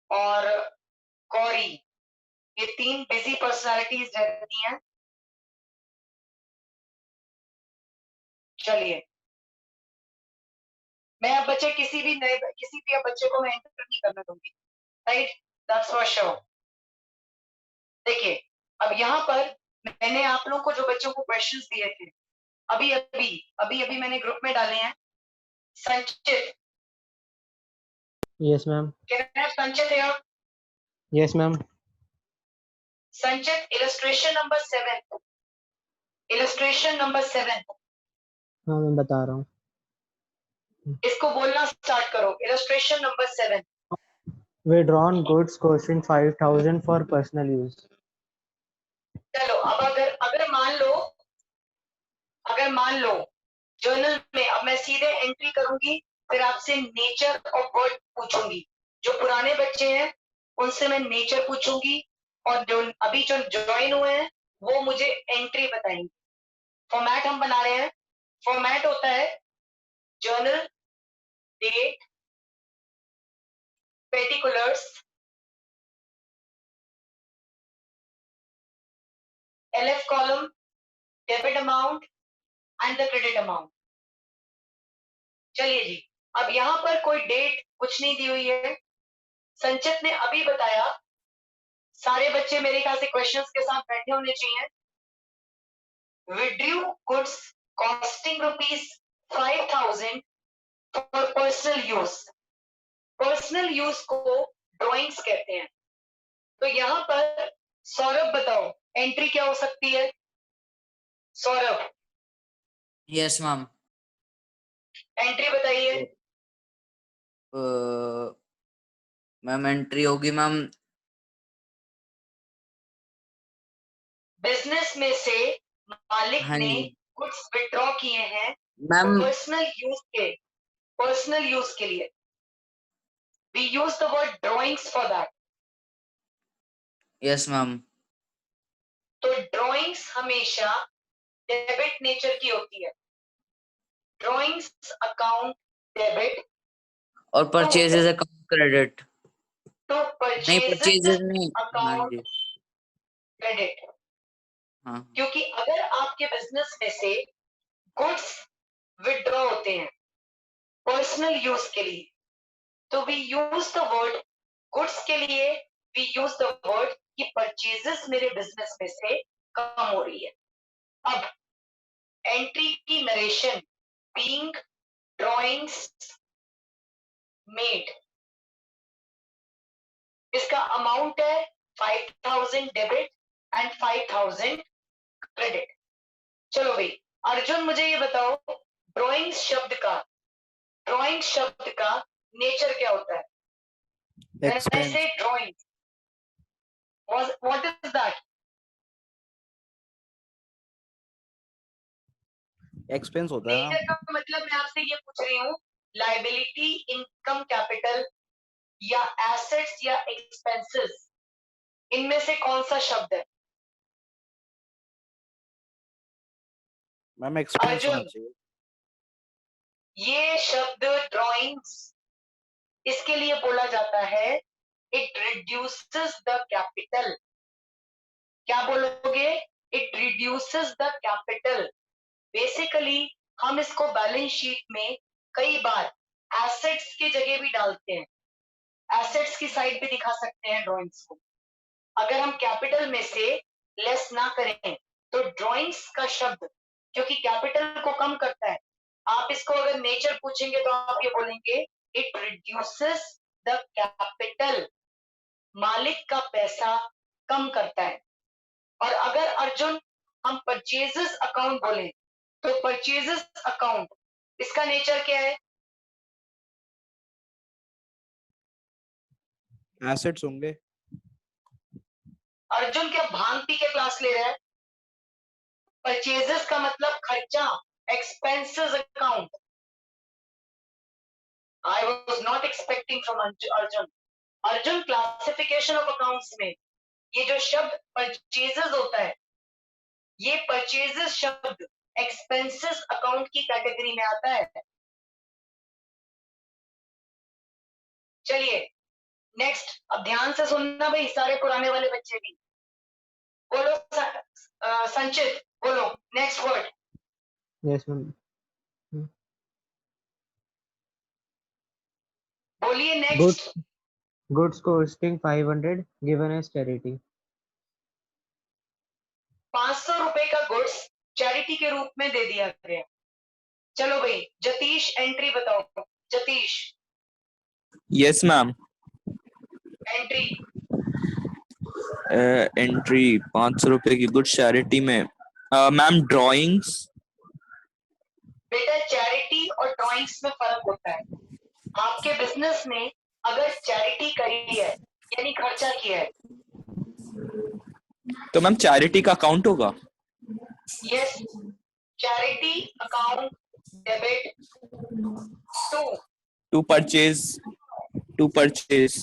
और गौरी, ये 3 busy personalities रहती हैं। चलिए, मैं अब बच्चे किसी भी अब बच्चे को मैं एंटर नहीं करने दूंगी, राइट, दैट्स फॉर श्योर। देखिए, अब यहाँ पर मैंने आप लोगों को जो बच्चों को क्वेश्चंस दिए थे, अभी अभी अभी अभी मैंने ग्रुप में डाले हैं। संचित, Yes, ma'am. Can I have संचित हियर? Yes, ma'am. संचित, इलस्ट्रेशन नंबर 7, इलस्ट्रेशन नंबर 7, हाँ मैं बता रहा हूँ. इसको बोलना स्टार्ट करो। Illustration number 7। Withdrawn goods costing 5,000 for personal use. चलो, अब अगर मान लो जर्नल में, अब मैं सीधे एंट्री करूंगी, फिर आपसे नेचर ऑफ वर्ड पूछूंगी। जो पुराने बच्चे हैं उनसे मैं नेचर पूछूंगी, और जो अभी जो ज्वाइन हुए हैं वो मुझे एंट्री बताएंगे। फॉर्मेट हम बना रहे हैं। फॉर्मेट होता है journal, date, particulars, LF column, debit amount and the credit amount. चलिए जी, अब यहाँ पर कोई डेट कुछ नहीं दी हुई है। संचित ने अभी बताया, सारे बच्चे मेरे ख्याल से क्वेश्चंस के साथ बैठे होने चाहिए। Withdrew goods costing ₹5,000 for personal use. Personal use को ड्राइंग्स कहते हैं। तो यहाँ पर सौरभ बताओ, एंट्री क्या हो सकती है? Saurabh, yes ma'am. एंट्री बताइए। मैम एंट्री होगी मैम, बिजनेस में से मालिक हाँ ने जी गुड्स विड्रॉ किए हैं मैम, पर्सनल यूज के लिए। We use the word drawings for that. Yes ma'am. तो ड्राइंग्स हमेशा डेबिट नेचर की होती है। ड्राइंग्स अकाउंट डेबिट, और परचेजेस अकाउंट क्रेडिट। तो नहीं, परचेजेस परचेजेस नहीं। हाँ अकाउंट जी, क्रेडिट। हाँ क्योंकि अगर आपके बिजनेस में से गुड्स विड्रॉ होते हैं पर्सनल यूज के लिए, तो we use the word goods के लिए, वी यूज द वर्ड कि परचेजेस मेरे बिजनेस में से कम हो रही है। अब एंट्री की नरेशन, बीइंग ड्राइंग्स मेड, इसका अमाउंट है 5,000 डेबिट एंड 5,000 क्रेडिट। चलो भाई, अर्जुन मुझे ये बताओ, ड्राइंग्स शब्द का नेचर क्या होता है? When I say drawing, what is that? Expense होता है नेचर का मतलब मैं आपसे ये पूछ रही हूँ, लाइबिलिटी, इनकम, कैपिटल या एसेट्स या एक्सपेंसेस, इनमें से कौन सा शब्द है? मैम एक्सपेंस होना अर्जुन, चाहिए। ये शब्द ड्राइंग्स, इसके लिए बोला जाता है इट रिड्यूसेस द कैपिटल। क्या बोलोगे? It reduces the capital. Basically हम इसको बैलेंस शीट में कई बार एसेट्स की जगह भी डालते हैं, एसेट्स की साइड भी दिखा सकते हैं ड्राइंग्स को। अगर हम कैपिटल में से लेस ना करें तो ड्राइंग्स का शब्द, क्योंकि कैपिटल को कम करता है, आप इसको अगर नेचर पूछेंगे तो आप ये बोलेंगे इट रिड्यूसेस द कैपिटल, मालिक का पैसा कम करता है। और अगर अर्जुन हम परचेजेस अकाउंट बोले तो परचेजेस अकाउंट, इसका नेचर क्या है? एसेट्स होंगे। अर्जुन क्या भांग पी के क्लास ले रहा है? परचेजेस का मतलब खर्चा, expenses account. I was not expecting from Arjun. Arjun classification of accounts में ये जो शब्द परचेजेस होता है, ये परचेजेस शब्द एक्सपेंसेस अकाउंट की कैटेगरी में आता है। चलिए, नेक्स्ट, अब ध्यान से सुनना भाई, सारे पुराने वाले बच्चे भी बोलो। संचित बोलो नेक्स्ट वर्ड। Yes, ma'am. बोलिए Goods next. goods costing 500 given as charity. 500 रुपए का गुड्स चैरिटी के रूप में दे दिया गया। चलो भाई जतीश एंट्री बताओ। Jatish yes ma'am. Entry. Entry 500 रुपए की गुड चैरिटी में मैम ड्राइंग्स। बेटा चैरिटी और ड्राइंग्स में फर्क होता है। आपके बिजनेस ने अगर चैरिटी करी है यानी खर्चा किया है, तो मैम चैरिटी का अकाउंट होगा। Yes, charity account debit to purchase to purchases,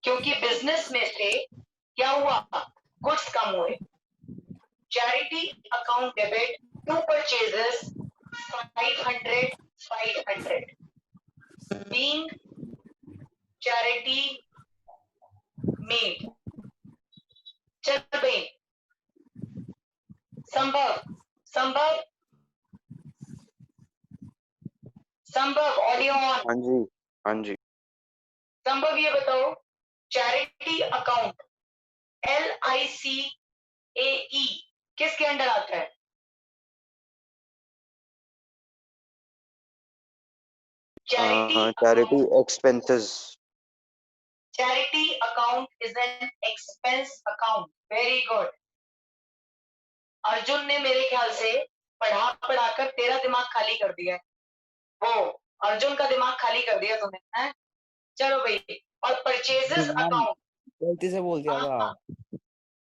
क्योंकि बिजनेस में से क्या हुआ, गुड्स कम हुए। Charity account debit to purchases 500 being charity made. चल भाई संभव ऑडियो ऑन। हाँ जी संभव ये बताओ, चैरिटी अकाउंट LICAE किसके अंडर आता है? Charity expenses. Charity account is an expense account. Very good. Arjun ने मेरे ख्याल से पढ़ाकर तेरा दिमाग खाली कर दिया है। वो अर्जुन का दिमाग खाली कर दिया तूने, हैं? चलो भाई, और परचेजेस अकाउंट गलती से बोल दिया था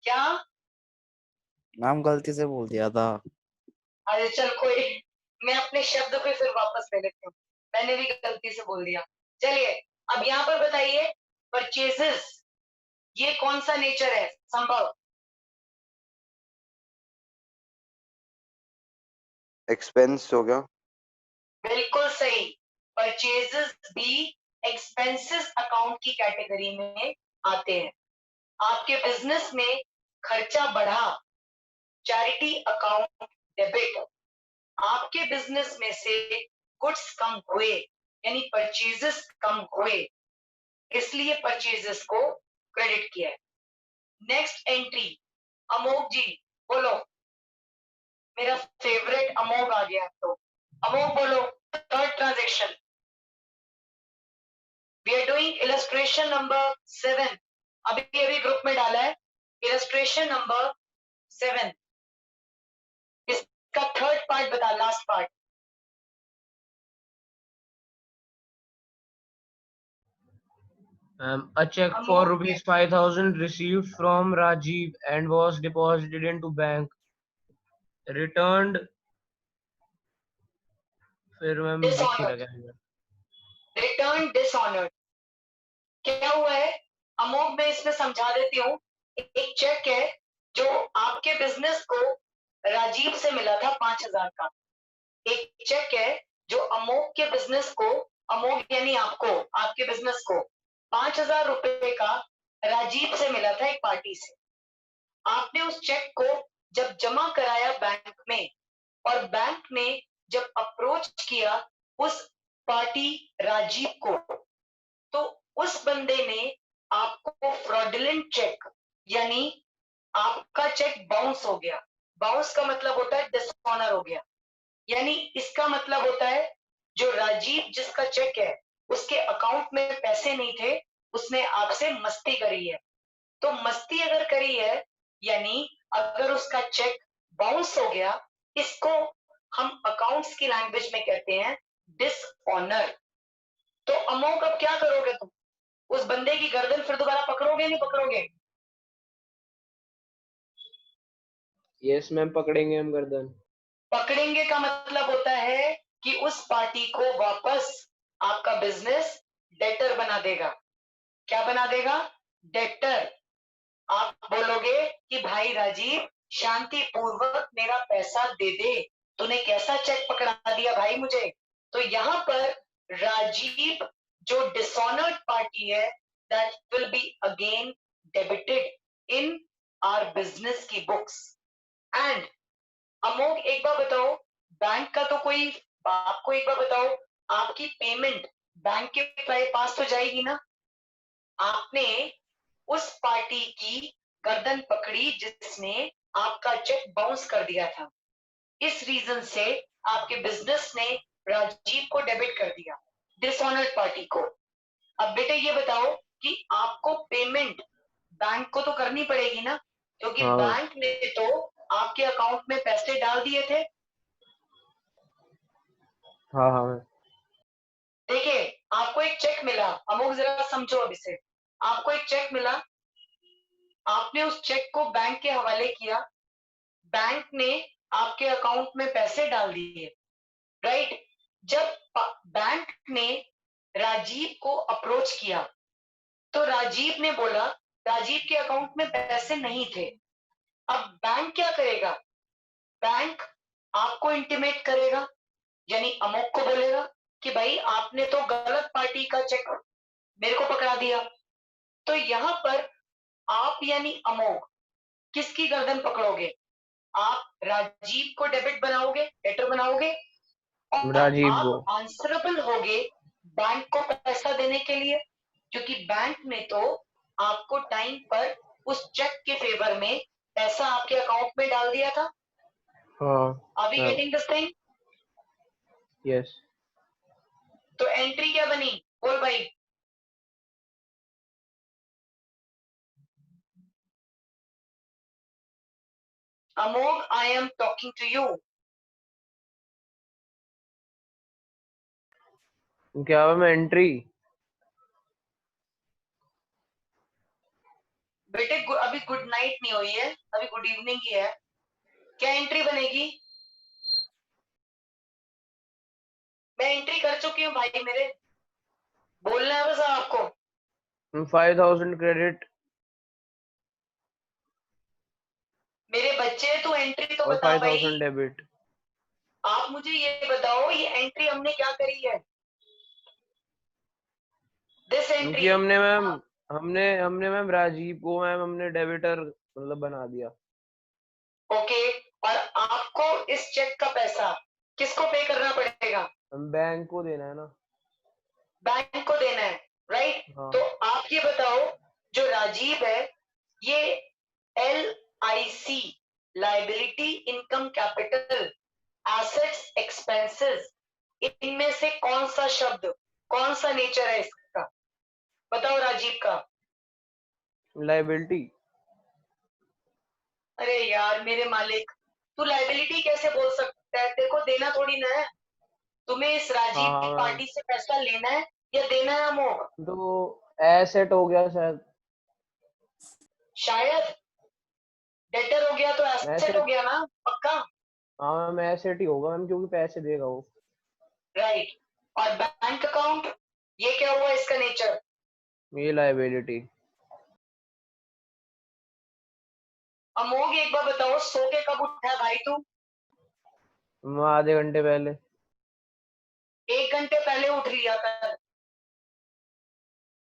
क्या? मैम, गलती से बोल दिया था। अरे चल कोई, मैं अपने शब्द पे फिर वापस ले लेती हूँ, मैंने भी गलती से बोल दिया। चलिए अब यहाँ पर बताइए, परचेजेस ये कौन सा नेचर है? संभव एक्सपेंस हो गया। बिल्कुल सही। परचेजेस भी एक्सपेंसेस अकाउंट की कैटेगरी में आते हैं। आपके बिजनेस में खर्चा बढ़ा, चैरिटी अकाउंट डेबिट। आपके बिजनेस में से गुड्स कम हुए यानी परचेजेस कम हुए, इसलिए परचेजेस को क्रेडिट किया है। नेक्स्ट एंट्री अमोक जी बोलो। मेरा फेवरेट अमोक आ गया, तो अमोक बोलो third transaction. We are doing illustration number 7। अभी ग्रुप में डाला है इलस्ट्रेशन नंबर 7। इसका थर्ड पार्ट बता, last part. A check for rupees 5,000 received from Rajiv and was deposited into bank. Returned. फिर मैम रिटर्न डिसऑनर्ड। क्या हुआ है अमोक, मैं इसमें समझा देती हूँ। एक चेक है जो आपके बिजनेस को राजीव से मिला था 5,000 का। एक चेक है जो अमोक के बिजनेस को, अमोक यानी आपको, आपके बिजनेस को 5,000 रुपए का राजीव से मिला था एक पार्टी से। आपने उस चेक को जब जमा कराया बैंक में, और बैंक ने जब अप्रोच किया उस पार्टी राजीव को, तो उस बंदे ने आपको फ्रॉडुलेंट चेक यानी आपका चेक बाउंस हो गया। बाउंस का मतलब होता है डिसऑनर हो गया, यानी इसका मतलब होता है जो राजीव जिसका चेक है उसके अकाउंट में पैसे नहीं थे, उसने आपसे मस्ती करी है। तो मस्ती अगर करी है यानी अगर उसका चेक बाउंस हो गया, इसको हम अकाउंट्स की लैंग्वेज में कहते हैं डिसऑनर। तो अमोक अब क्या करोगे तुम? उस बंदे की गर्दन फिर दोबारा पकड़ोगे नहीं पकड़ोगे? यस मैम, पकड़ेंगे हम गर्दन। पकड़ेंगे का मतलब होता है कि उस पार्टी को वापस आपका बिजनेस डेटर बना देगा। क्या बना देगा? डेटर। आप बोलोगे कि भाई राजीव शांति पूर्वक मेरा पैसा दे दे, तूने कैसा चेक पकड़ा दिया भाई मुझे, तो यहाँ पर राजीव जो डिसऑनर्ड पार्टी है that will be again debited in our business की बुक्स। एंड अमोघ एक बार बताओ, बैंक का तो कोई, आपको एक बार बताओ, आपकी पेमेंट बैंक के पास तो जाएगी ना। आपने उस पार्टी की गर्दन पकड़ी जिसने आपका चेक बाउंस कर दिया था। इस रीजन से आपके बिजनेस ने राजीव को डेबिट कर दिया, डिसऑनर्ड पार्टी को। अब बेटे ये बताओ कि आपको पेमेंट बैंक को तो करनी पड़ेगी ना, क्योंकि हाँ। बैंक ने तो आपके अकाउंट में पैसे डाल दिए थे। हाँ हाँ देखिए आपको एक चेक मिला, अमोघ जरा समझो अब इसे। आपको एक चेक मिला, आपने उस चेक को बैंक के हवाले किया, बैंक ने आपके अकाउंट में पैसे डाल दिए, राइट। जब बैंक ने राजीव को अप्रोच किया तो राजीव ने बोला राजीव के अकाउंट में पैसे नहीं थे। अब बैंक क्या करेगा, बैंक आपको इंटीमेट करेगा, यानी अमोघ को बोलेगा कि भाई आपने तो गलत पार्टी का चेक मेरे को पकड़ा दिया। तो यहां पर आप यानी अमोघ किसकी गर्दन पकड़ोगे, आप राजीव को डेबिट बनाओगे, डेटर बनाओगे, और राजीव को। आप आंसरेबल होगे बैंक को पैसा देने के लिए, क्योंकि बैंक ने तो आपको टाइम पर उस चेक के फेवर में पैसा आपके अकाउंट में डाल दिया था। हाँ are we getting this thing? Yes. तो एंट्री क्या बनी, बोल भाई। Amogh I am talking to you. क्या हुआ मैं एंट्री? बेटे अभी गुड नाइट नहीं हुई है, अभी गुड इवनिंग ही है। क्या एंट्री बनेगी? मैं एंट्री कर चुकी हूँ भाई मेरे, बोलना है बस आपको। 5000 क्रेडिट मेरे बच्चे तू एंट्री तो और बता 5000 भाई। डेबिट। आप मुझे ये बताओ ये एंट्री हमने क्या करी है, दिस क्योंकि एंट्री। हमने मैम हमने मैम राजीव को मैम हमने डेबिटर मतलब बना दिया। ओके, और आपको इस चेक का पैसा किसको पे करना पड़ेगा, हम बैंक को देना है ना। बैंक को देना है, राइट। हाँ। तो आप ये बताओ जो राजीव है ये LIC liability income capital assets expenses, इनमें से कौन सा शब्द, कौन सा नेचर है इसका, बताओ राजीव का। लाइबिलिटी। अरे यार मेरे मालिक, तू लाइबिलिटी कैसे बोल सकता है, तेरे को देना थोड़ी ना है। तुम्हें इस राजीव हाँ की मैम। पार्टी से पैसा लेना है या देना है अमोघ? तो एसेट हो गया शायद। शायद डेटर हो गया तो एसेट हो एसेट। गया ना, पक्का। हाँ मैम एसेट ही होगा मैम क्योंकि पैसे देगा वो। राइट, और बैंक अकाउंट ये क्या हुआ इसका नेचर? ये लाइबिलिटी। अमोघ एक बार बताओ सो के कब उठा है भाई तू? आधे घंटे पहले। 1 घंटे पहले उठ लिया कर।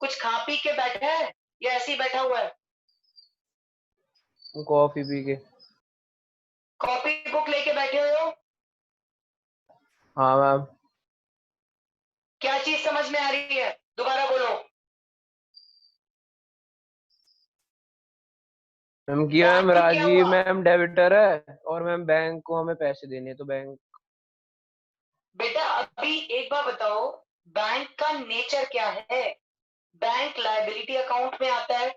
कुछ खा पी के बैठा है या ऐसे ही बैठा हुआ है? कॉफी पी के। कॉपी बुक लेके बैठे हुए हो? हाँ मैम। क्या चीज समझ में आ रही है, दोबारा बोलो। मैम की मैम बैंक क्या राजीव हुआ? मैम डेबिटर है और मैम बैंक को हमें पैसे देने हैं, तो बैंक। बेटा अभी एक बार बताओ बैंक का नेचर क्या है? बैंक लायबिलिटी अकाउंट में आता है,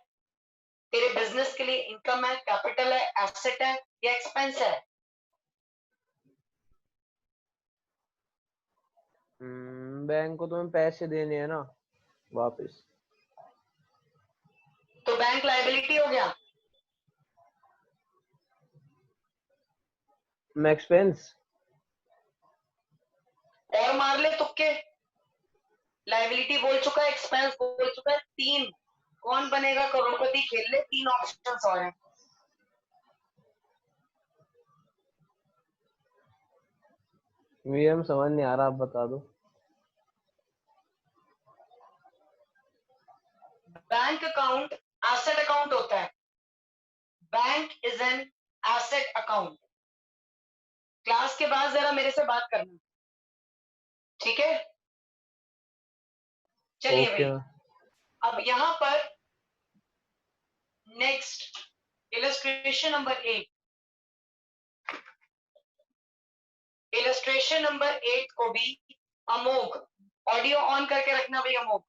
तेरे बिजनेस के लिए इनकम है, कैपिटल है, एसेट है या एक्सपेंस है? बैंक को तो हमें पैसे देने हैं ना वापस। तो बैंक लायबिलिटी हो गया। एक्सपेंस। और मार ले तुक्के, लायबिलिटी बोल चुका है, एक्सपेंस बोल चुका है, तीन। कौन बनेगा करोड़पति खेल ले, तीन ऑप्शंस और हैं। ये हम समझ नहीं आ रहा, आप बता दो। बैंक अकाउंट एसेट अकाउंट होता है, bank is an asset account. Class के बाद जरा मेरे से बात करना, ठीक है? चलिए ओके भाई, अब यहां पर next illustration number 8, illustration number 8 को भी अमोघ ऑडियो ऑन करके रखना भाई। अमोघ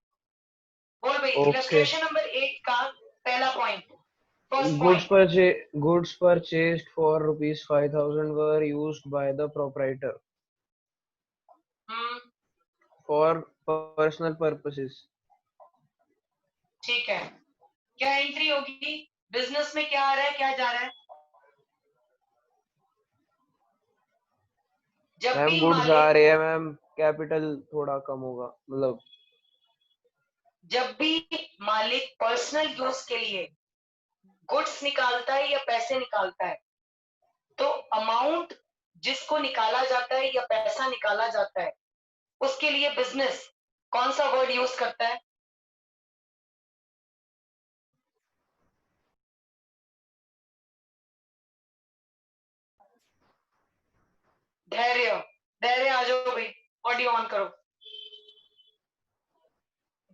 बोल भाई, Okay. इलस्ट्रेशन नंबर 8 का पहला point, first Goods point, goods purchased for rupees 5,000 were used by the proprietor for personal purposes. ठीक है। क्या एंट्री होगी? बिजनेस में क्या आ रहा है, क्या जा रहा है? जब मैम भी गुड्स आ मालिक, रहे हैं मैम, कैपिटल थोड़ा कम होगा, मतलब जब भी मालिक पर्सनल यूज के लिए गुड्स निकालता है या पैसे निकालता है, तो अमाउंट जिसको निकाला जाता है या पैसा निकाला जाता है, उसके लिए बिजनेस कौन सा वर्ड यूज करता है? धैर्य, धैर्य आ जाओ भाई, ऑडियो ऑन करो।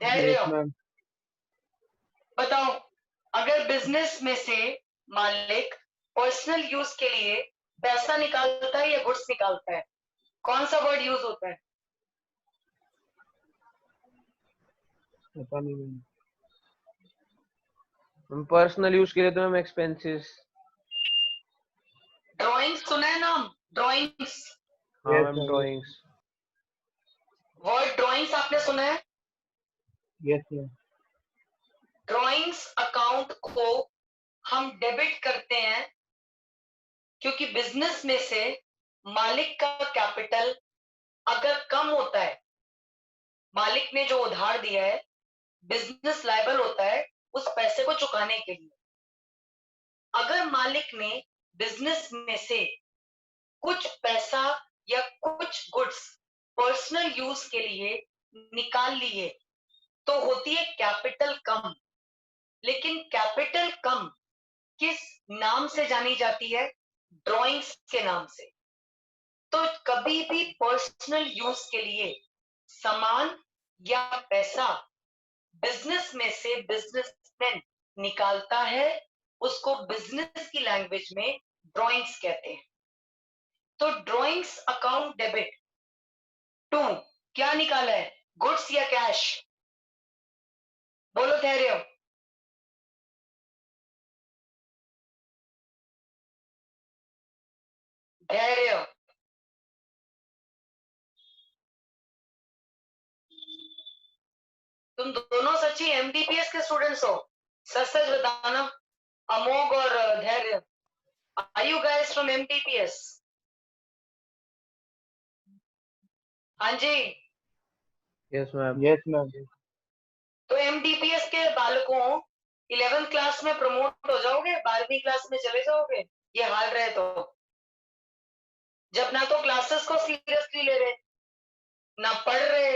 धैर्य, यस मैम। बताओ, अगर बिजनेस में से मालिक पर्सनल यूज के लिए पैसा निकालता है या गुड्स निकालता है, कौन सा वर्ड यूज होता है? पता नहीं मैम, पर्सनल यूज के लिए तो मैम एक्सपेंसेस। ड्राइंग्स सुना है नाम? ड्राइंग्स, हाँ Yes, ma'am, sir. Drawings. Word drawings आपने सुना है? Yes, sir. ड्राइंग्स अकाउंट को हम डेबिट करते हैं क्योंकि बिजनेस में से मालिक का कैपिटल अगर कम होता है, मालिक ने जो उधार दिया है, बिजनेस लायबल होता है उस पैसे को चुकाने के लिए। अगर मालिक ने बिजनेस में से कुछ पैसा या कुछ गुड्स पर्सनल यूज के लिए निकाल लिए, तो होती है कैपिटल कम। लेकिन कैपिटल कम किस नाम से जानी जाती है? ड्राइंग्स के नाम से। तो कभी भी पर्सनल यूज के लिए सामान या पैसा बिजनेस में से बिजनेसमैन निकालता है, उसको बिजनेस की लैंग्वेज में ड्राइंग्स कहते हैं। तो ड्राइंग्स अकाउंट डेबिट 2 क्या निकाला है, गुड्स या कैश? बोलो धैर्य। धैर्य, तुम दोनों सच्ची एमडीपीएस के स्टूडेंट्स हो? सच सच बताना, अमोघ और धैर्य, आर यू गाइस फ्रॉम एमडीपीएस? हाँ जी। Yes ma'am. Yes, ma'am. तो एमडीपीएस के बालकों 11th क्लास में प्रमोट हो जाओगे, 12वीं क्लास में चले जाओगे, ये हाल रहे तो। जब ना तो क्लासेस को सीरियसली ले रहे, ना पढ़ रहे।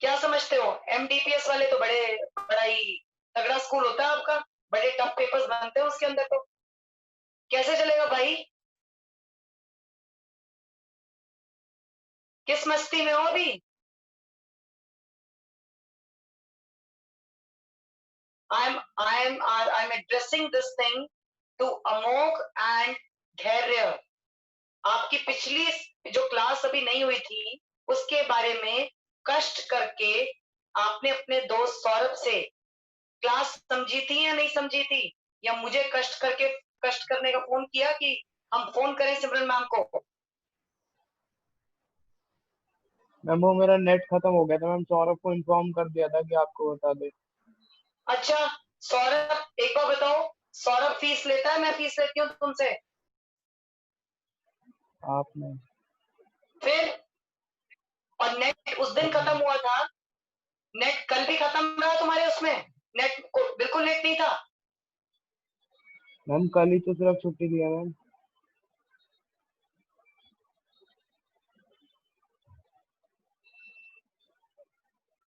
क्या समझते हो, एमडीपीएस वाले तो बड़ा ही तगड़ा स्कूल होता है आपका, बड़े टफ पेपर्स बनते हैं उसके अंदर, तो कैसे चलेगा भाई? किस मस्ती में हो अभी? I'm addressing this thing to Amog and धैर्य। आपकी पिछली जो क्लास अभी नहीं हुई थी, उसके बारे में कष्ट करके आपने अपने दोस्त सौरभ से क्लास समझी थी या नहीं समझी थी? या मुझे कष्ट करने का फोन किया कि हम फोन करें सिमरन मैम को? मैम वो मेरा नेट खत्म हो गया था, मैम सौरभ को इन्फॉर्म कर दिया था कि आपको बता दे। अच्छा सौरभ, एक बार बताओ, सौरभ फीस लेता है, मैं फीस लेती हूँ तुमसे? आपने फिर और नेट उस दिन खत्म हुआ था, नेट कल भी खत्म रहा तुम्हारे उसमें? नेट को बिल्कुल नेट नहीं था? मैम कल ही तो सिर्फ छुट्टी दिया मैम।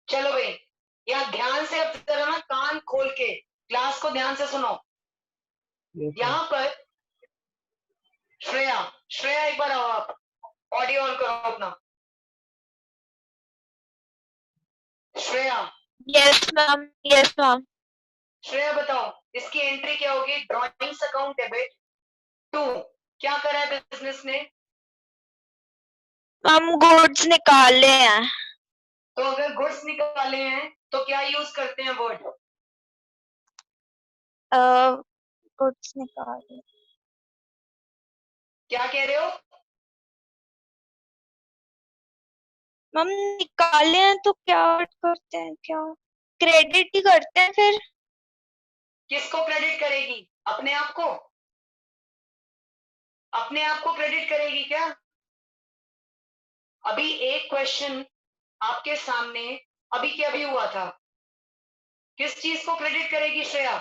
चलो भाई, यहाँ ध्यान से अब जरा ना क्लास को ध्यान से सुनो। Yes, sir. यहाँ पर श्रेया, श्रेया एक बार आओ, आप ऑडियो ऑन करो अपना। Shreya, yes ma'am, yes ma'am. Shreya बताओ इसकी एंट्री क्या होगी? ड्रॉइंग्स अकाउंट डेबिट टू, क्या करा है बिजनेस ने? मैम गुड्स निकाले हैं। तो अगर गुड्स निकाले हैं तो क्या यूज करते हैं वर्ड? गुड्स निकाले, क्या कह रहे हो? मैम निकाले हैं तो क्या करते हैं, क्या क्रेडिट ही करते हैं फिर। किसको क्रेडिट करेगी? अपने आप को? अपने आप को क्रेडिट करेगी क्या? अभी एक क्वेश्चन आपके सामने अभी के अभी हुआ था, किस चीज को क्रेडिट करेगी श्रेया?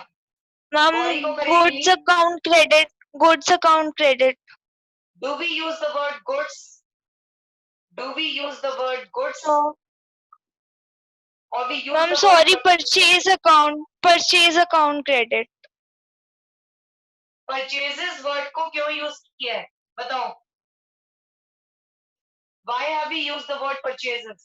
मैम Body को करेगी? Goods account credit, goods account credit. Do we use the word goods? Do we use the word goods? तो Or we use ma'am the sorry, word purchase account, purchase account credit. purchases word को क्यों use किया है बताओ? Why have we used the word purchases?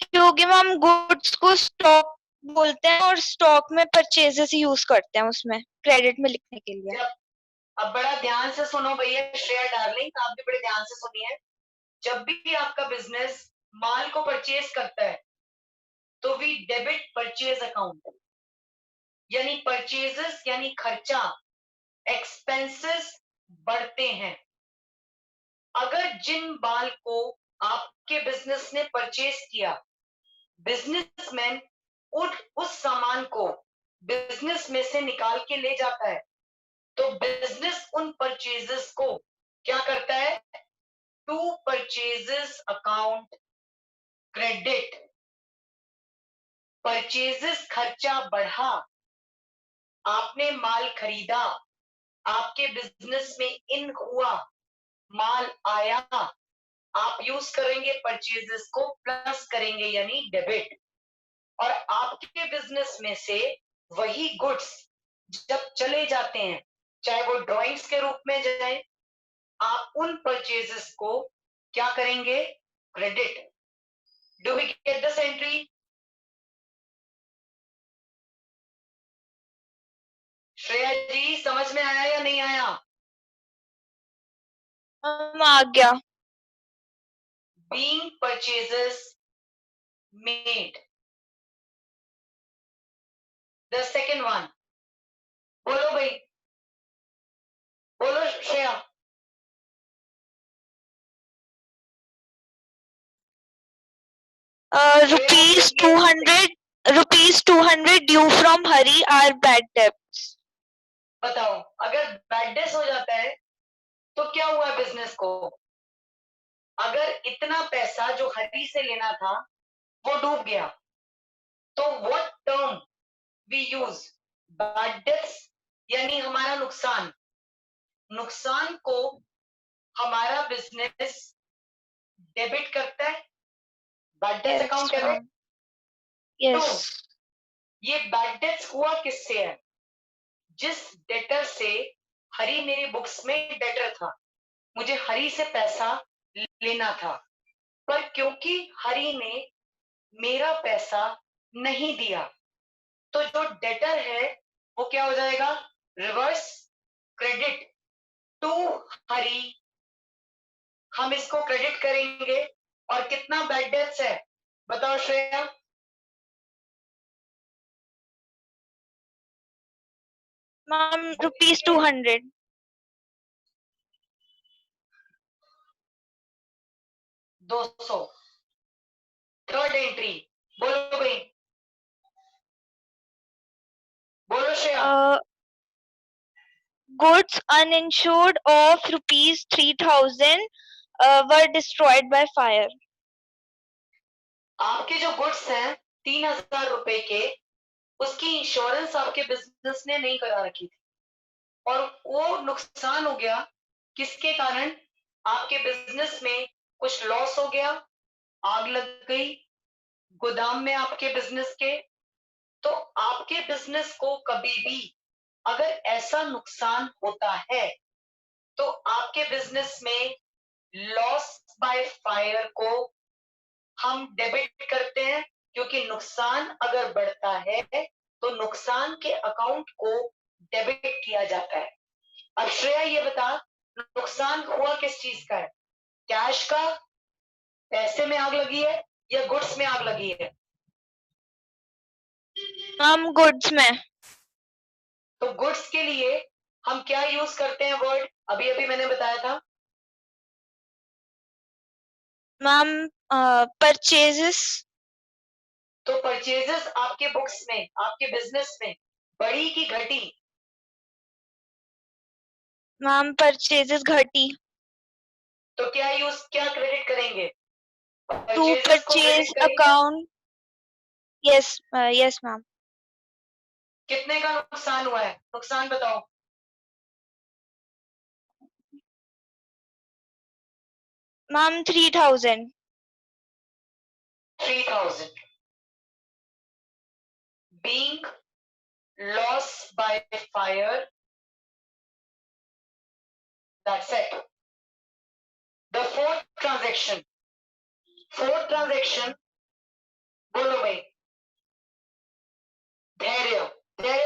क्योंकि ma'am goods को stock बोलते हैं और स्टॉक में परचेजेस यूज करते हैं उसमें क्रेडिट में लिखने के लिए। अब बड़ा ध्यान से सुनो भैया, श्रेया डार्लिंग आप भी बड़े ध्यान से सुनिए। जब भी आपका बिजनेस माल को परचेज करता है तो वी डेबिट परचेज अकाउंट, यानी परचेजेस यानी खर्चा, एक्सपेंसेस बढ़ते हैं। अगर जिन माल को आपके बिजनेस ने परचेज किया, बिजनेसमैन उस सामान को बिजनेस में से निकाल के ले जाता है, तो बिजनेस उन परचेजेस को क्या करता है? To purchases account credit. Purchases खर्चा बढ़ा, आपने माल खरीदा, आपके बिजनेस में इन हुआ, माल आया, आप यूज करेंगे परचेजेस को, प्लस करेंगे यानी डेबिट। और आपके बिजनेस में से वही गुड्स जब चले जाते हैं, चाहे वो ड्राइंग्स के रूप में जाए, आप उन परचेजेस को क्या करेंगे? Credit. Do we get this entry? Shreya ji समझ में आया या नहीं आया? आ गया। Being purchases made. The second one. बोलो भाई, बोलो Shreya. Rupees 200 due from Hari are bad debts. बताओ अगर बैड डेस हो जाता है तो क्या हुआ बिजनेस को? अगर इतना पैसा जो हरी से लेना था वो डूब गया, तो what term we use? Bad debts यानी हमारा नुकसान। नुकसान को हमारा बिजनेस डेबिट करता है, bad debts account debit. Yes. ये बैड डेट्स हुआ किससे है? जिस डेटर से, हरी मेरी बुक्स में डेटर था, मुझे हरी से पैसा लेना था, पर क्योंकि हरी ने मेरा पैसा नहीं दिया, तो जो डेटर है वो क्या हो जाएगा? रिवर्स क्रेडिट टू हरी। हम इसको क्रेडिट करेंगे। और कितना बैड डेट्स है बताओ Shreya? Ma'am rupees 200। 200। Third entry बोलो भाई, बोलो Shreya. Goods uninsured of rupees 3000 were destroyed by fire. आपके जो गुड्स हैं 3000 रुपए के, उसकी इंश्योरेंस आपके बिजनेस ने नहीं करा रखी थी, और वो नुकसान हो गया। किसके कारण? आपके बिजनेस में कुछ लॉस हो गया, आग लग गई गोदाम में आपके बिजनेस के, तो आपके बिजनेस को कभी भी अगर ऐसा नुकसान होता है तो आपके बिजनेस में लॉस बाय फायर को हम डेबिट करते हैं, क्योंकि नुकसान अगर बढ़ता है तो नुकसान के अकाउंट को डेबिट किया जाता है। अब श्रेया ये बता, नुकसान हुआ किस चीज का है? कैश का, पैसे में आग लगी है या गुड्स में आग लगी है? मैम गुड्स में। तो गुड्स के लिए हम क्या यूज करते हैं वर्ड? अभी अभी मैंने बताया था मैम परचेजेस। तो परचेजेस आपके बुक्स में, आपके बिजनेस में बढ़ी की घटी? मैम परचेजेस घटी। तो क्या क्रेडिट करेंगे? टू Purchases को परचेज credit करेंगे। अकाउंट। Yes yes ma'am. कितने का नुकसान हुआ है? नुकसान बताओ। Ma'am 3000। 3000 being loss by fire. That's it. The fourth transaction बोलो भाई, धैर्य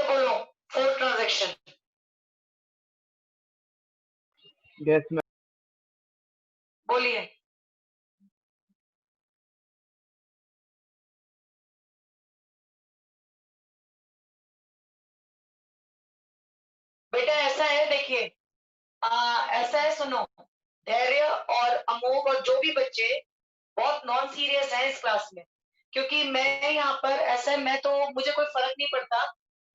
बोलो। Fourth transaction yes ma'am. बोलिए। बेटा ऐसा है, देखिए ऐसा है, सुनो। धैर्य और अमोघ और जो भी बच्चे बहुत नॉन सीरियस हैं इस क्लास में, क्योंकि मैं यहाँ पर ऐसा है, मैं तो मुझे कोई फर्क नहीं पड़ता।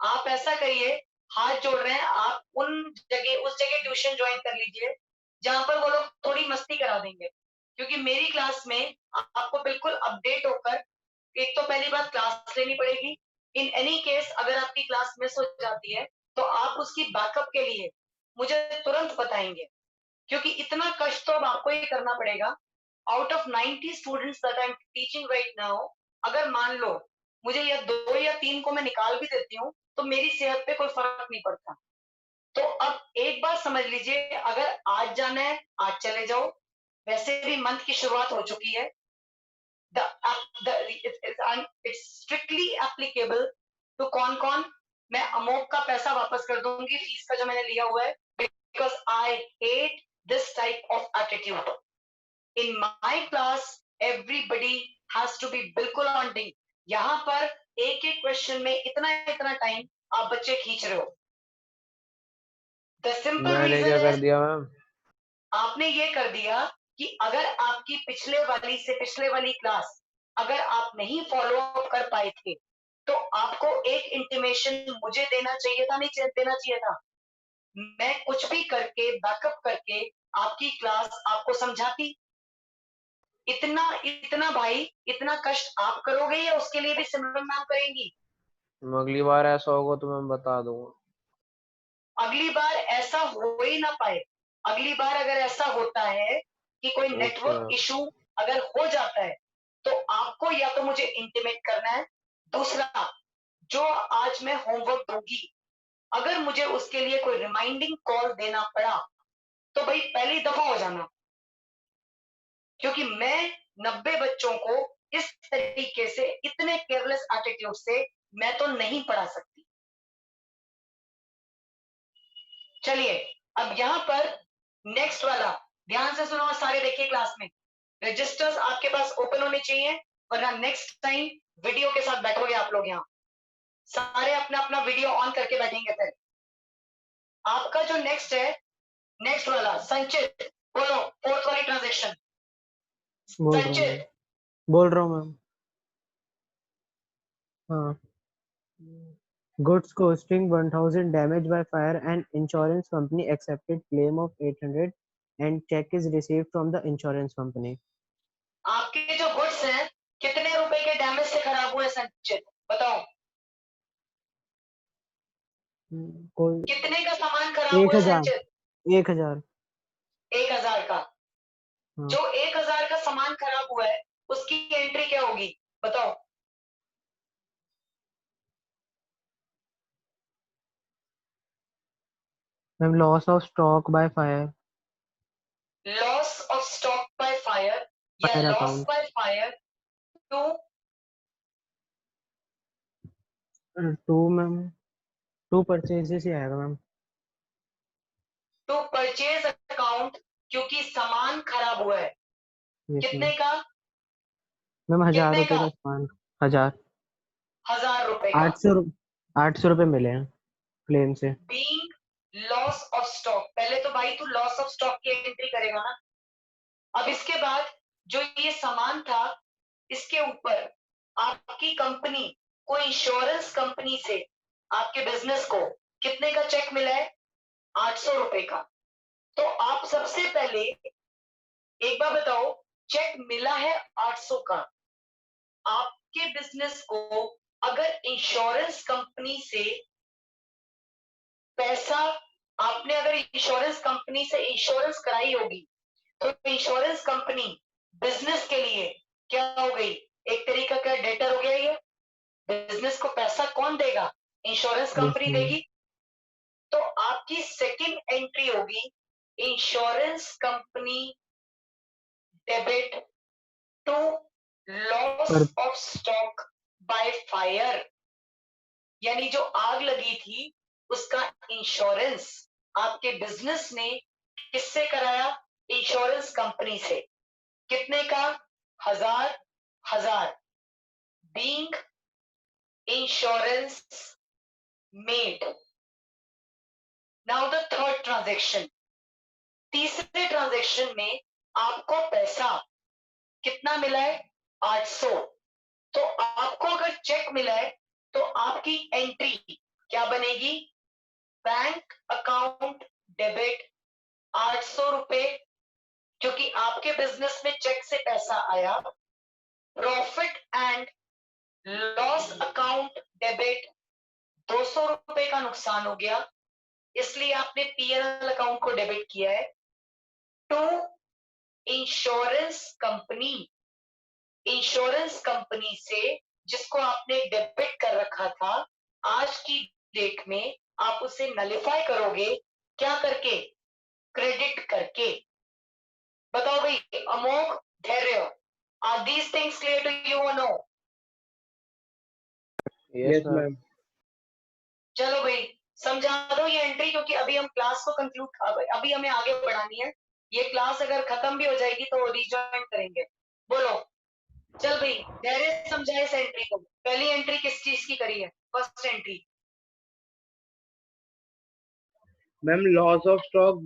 आप ऐसा करिए, हाथ जोड़ रहे हैं आप, उस जगह ट्यूशन ज्वाइन कर लीजिए जहां पर वो लोग थोड़ी मस्ती करा देंगे, क्योंकि मेरी क्लास में आपको बिल्कुल अपडेट होकर एक तो पहली बात क्लास लेनी पड़ेगी। इन एनी केस अगर आपकी क्लास मिस हो जाती है तो आप उसकी बैकअप के लिए मुझे तुरंत बताएंगे, क्योंकि इतना कष्ट तो अब आपको ही करना पड़ेगा। Out of 90 students that I am teaching right now, अगर मान लो मुझे या 2 या 3 को मैं निकाल भी देती हूँ तो मेरी सेहत पे कोई फर्क नहीं पड़ता। तो अब एक बात समझ लीजिए, अगर आज जाना है आज चले जाओ, वैसे भी मंथ की शुरुआत हो चुकी है। इट्स स्ट्रिक्टली एप्लीकेबल टू कौन मैं अमोघ का पैसा वापस कर दूंगी, फीस का जो मैंने लिया हुआ है, because I hate this type of attitude in my class. Everybody has to be बिल्कुल ऑन डिंग। यहाँ पर एक एक क्वेश्चन में इतना टाइम आप बच्चे खींच रहे हो। द सिंपल मैंने क्या रीजन कर दिया मैम? आपने ये कर दिया कि अगर आपकी पिछले वाली क्लास अगर आप नहीं फॉलो अप कर पाए थे तो आपको एक इंटीमेशन मुझे देना चाहिए था, नहीं देना चाहिए था? मैं कुछ भी करके बैकअप करके आपकी क्लास आपको समझाती। इतना भाई, इतना कष्ट आप करोगे या उसके लिए भी सिमरन मैम करेंगी? अगली बार ऐसा होगा तो मैं बता दूंगा। अगली बार ऐसा हो ही ना पाए। अगली बार अगर ऐसा होता है कि कोई नेटवर्क इशू अगर हो जाता है तो आपको या तो मुझे इंटीमेट करना है, दूसरा जो आज मैं होमवर्क दूंगी अगर मुझे उसके लिए कोई रिमाइंडिंग कॉल देना पड़ा तो भाई पहली दफा हो जाना, क्योंकि मैं 90 बच्चों को इस तरीके से इतने केयरलेस एटीट्यूड से मैं तो नहीं पढ़ा सकती। चलिए अब यहां पर नेक्स्ट वाला ध्यान से सुनो, सारे देखिए क्लास में रजिस्टर्स आपके पास ओपन होने चाहिए, वरना नेक्स्ट टाइम वीडियो के साथ बैठोगे आप लोग। यहाँ सारे अपना अपना वीडियो ऑन करके बैठेंगे। फिर आपका जो नेक्स्ट है, नेक्स्ट वाला संचित, बोलो फोर्थ वाली ट्रांजेक्शन। संचित बोल रहा हूँ मैम। हाँ, goods costing 1000 damaged by fire and insurance company accepted claim of 800 and check is received from the insurance company. आपके जो गुड्स हैं कितने रुपए के डैमेज से खराब हुए संचित, बताओ? कोई कितने का सामान खराब हुआ 1000 संचित? 1000 1000 का। हाँ। जो 1000 का सामान खराब हुआ है उसकी एंट्री क्या होगी बताओ? Ma'am loss of stock by fire, loss of stock by fire या fire loss account by fire to to ma'am, to purchases ही आएगा मैम। टू परचेज अकाउंट, क्योंकि सामान खराब हुआ है। यस कितने मैम। का? मैम 1000 कितने रुपए का? का सामान, 1000, 1000 रुपए का। 800 रुपए मिले हैं क्लेम से। बीइंग लॉस ऑफ स्टॉक, पहले तो भाई तू लॉस ऑफ स्टॉक की एंट्री करेगा ना। अब इसके बाद जो ये सामान था, इसके ऊपर आपकी कंपनी को, इंश्योरेंस कंपनी से आपके बिजनेस को कितने का चेक मिला है? 800 रुपए का। तो आप सबसे पहले एक बार बताओ, चेक मिला है 800 का, आपके बिजनेस को अगर इंश्योरेंस कंपनी से पैसा, आपने अगर इंश्योरेंस कंपनी से इंश्योरेंस कराई होगी, तो इंश्योरेंस कंपनी बिजनेस के लिए क्या हो गई? एक तरीका का डेटर हो गया ये। बिजनेस को पैसा कौन देगा? Insurance yes company ma'am. देगी। तो आपकी सेकंड एंट्री होगी insurance company debit to loss पर ऑफ स्टॉक बाय फायर, यानी जो आग लगी थी उसका इंश्योरेंस आपके बिजनेस ने किससे कराया? इंश्योरेंस कंपनी से। कितने का? 1000 1000। Being insurance made. Now the third transaction, तीसरे ट्रांजैक्शन में आपको पैसा कितना मिला है? 800। तो आपको अगर चेक मिला है तो आपकी एंट्री क्या बनेगी? बैंक अकाउंट डेबिट 800 रुपए, क्योंकि आपके बिजनेस में चेक से पैसा आया। Profit and loss account debit 200 रुपए का नुकसान हो गया, इसलिए आपने पीएनएल अकाउंट को डेबिट किया है। To insurance company, insurance company से जिसको आपने डेबिट कर रखा था, आज की डेट में आप उसे नलिफाई करोगे क्या करके? क्रेडिट करके। बताओ भाई, Amogh, Dhairya, are these things clear to you और no? Yes yes ma'am. Ma'am. चलो भाई समझा दो ये एंट्री, क्योंकि अभी हम क्लास को कंक्लूड, अभी हमें आगे बढ़ानी है। ये क्लास अगर खत्म भी हो जाएगी तो रिज्वाइन करेंगे। बोलो, चल भाई धैर्य समझाए इस एंट्री को। पहली एंट्री किस चीज की करी है? First entry. Ma'am loss of stock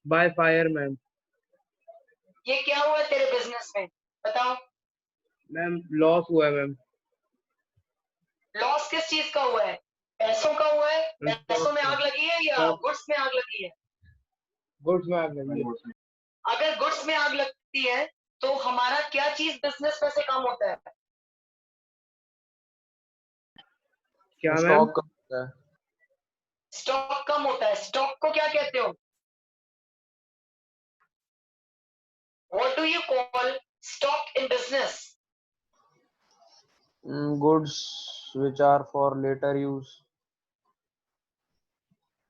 by fire ma'am. ये क्या हुआ तेरे बिजनेस में? बताओ। मैम लॉस हुआ है मैम। लॉस किस चीज का हुआ है? पैसों का हुआ है? पैसों में आग लगी है या Stock- गुड्स में आग लगी है? गुड्स में आग लगी है। अगर गुड्स में आग लगती है तो हमारा क्या चीज बिजनेस में से कम होता है? क्या मैम? स्टॉक कम होता है। स्टॉक कम होता है। स्टॉक को क्या कहते हो? What do you call stock in business? Goods which are for later use.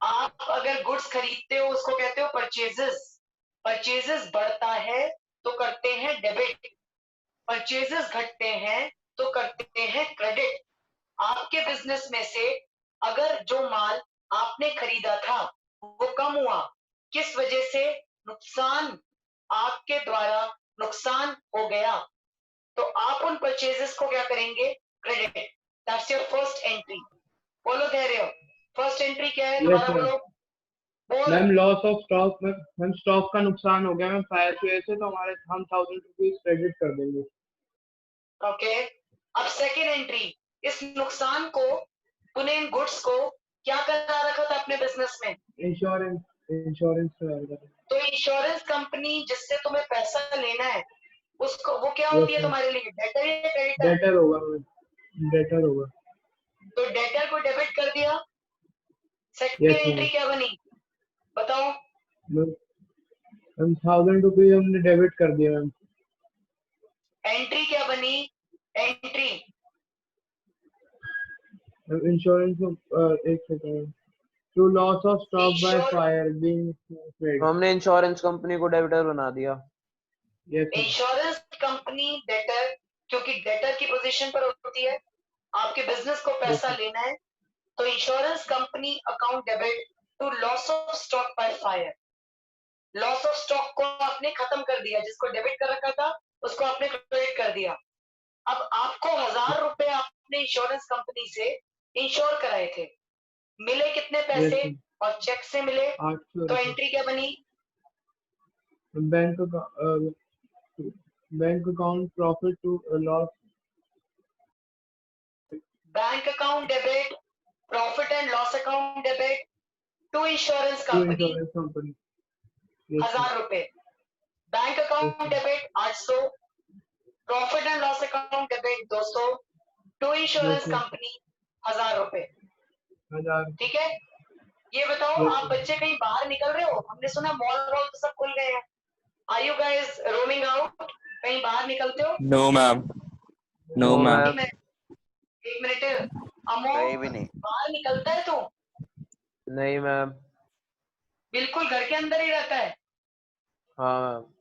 आप अगर गुड्स खरीदते हो उसको कहते हो परचेजेस। परचेजेस बढ़ता है तो करते हैं डेबिट, परचेजेस घटते हैं तो करते हैं क्रेडिट। आपके बिजनेस में से अगर जो माल आपने खरीदा था वो कम हुआ, किस वजह से? नुकसान, आपके द्वारा नुकसान हो गया, तो आप उन परचेजेस को क्या करेंगे? Credit. That's your first entry. बोलो धैर्य, फर्स्ट एंट्री क्या है? Yes, दोबारा ma'am. बोलो। बोल। Ma'am loss of stock ma'am stock का नुकसान हो गया मैम फायर की वजह से, तो हम 1000 रुपीज क्रेडिट कर देंगे। ओके। अब सेकेंड एंट्री, इस नुकसान को, तूने इन गुड्स को क्या करा रखा था अपने बिजनेस में? इंश्योरेंस इंश्योरेंस करा। तो इंश्योरेंस कंपनी जिससे तुम्हें पैसा लेना है, उसको, वो क्या होती है तुम्हारे लिए? डेटर या क्रेडिटर? डेटर होगा मैम, डेटर होगा। तो डेटर को डेबिट कर दिया। Second yes entry ma'am. क्या बनी? बताओ। मैम 1000 रुपीज हमने डेबिट कर दिया मैम। एंट्री क्या बनी? एंट्री इंश्योरेंस एक second. To loss of stock by Insure- fire being paid. तो हमने इंश्योरेंस कंपनी को डेबिटर बना दिया। Yes, sir. Insurance company debtor, क्योंकि डेटर की पोजीशन पर होती है, आपके बिजनेस को पैसा लेना है, तो insurance company account debit to loss of stock by fire. Loss of stock को आपने खत्म कर दिया, जिसको डेबिट कर रखा था उसको आपने क्रेडिट कर दिया। अब आपको 1000 रुपए आपने इंश्योरेंस कंपनी से इंश्योर कराए थे, मिले कितने पैसे Yes, और चेक से मिले, 800 तो एंट्री क्या बनी? Bank account profit to loss bank account debit, profit and loss account debit to insurance to company insurance company. Yes, sir. 1000 रुपए। Bank account debit 800, profit and loss account debit 200, to insurance Yes, sir. Company 1000 रुपए। 1000। ठीक है, ये बताओ Yes, आप sir. बच्चे कहीं बाहर निकल रहे हो? हमने सुना मॉल वॉल तो सब खुल गए हैं। Are you guys roaming out? कहीं बाहर निकलते हो? No, ma'am. No, No, ma'am. ma'am. एक मिनट, अमो कहीं भी नहीं। बाहर निकलता है तू? नहीं मैम। बिल्कुल घर के अंदर ही रहता है। हाँ मैम।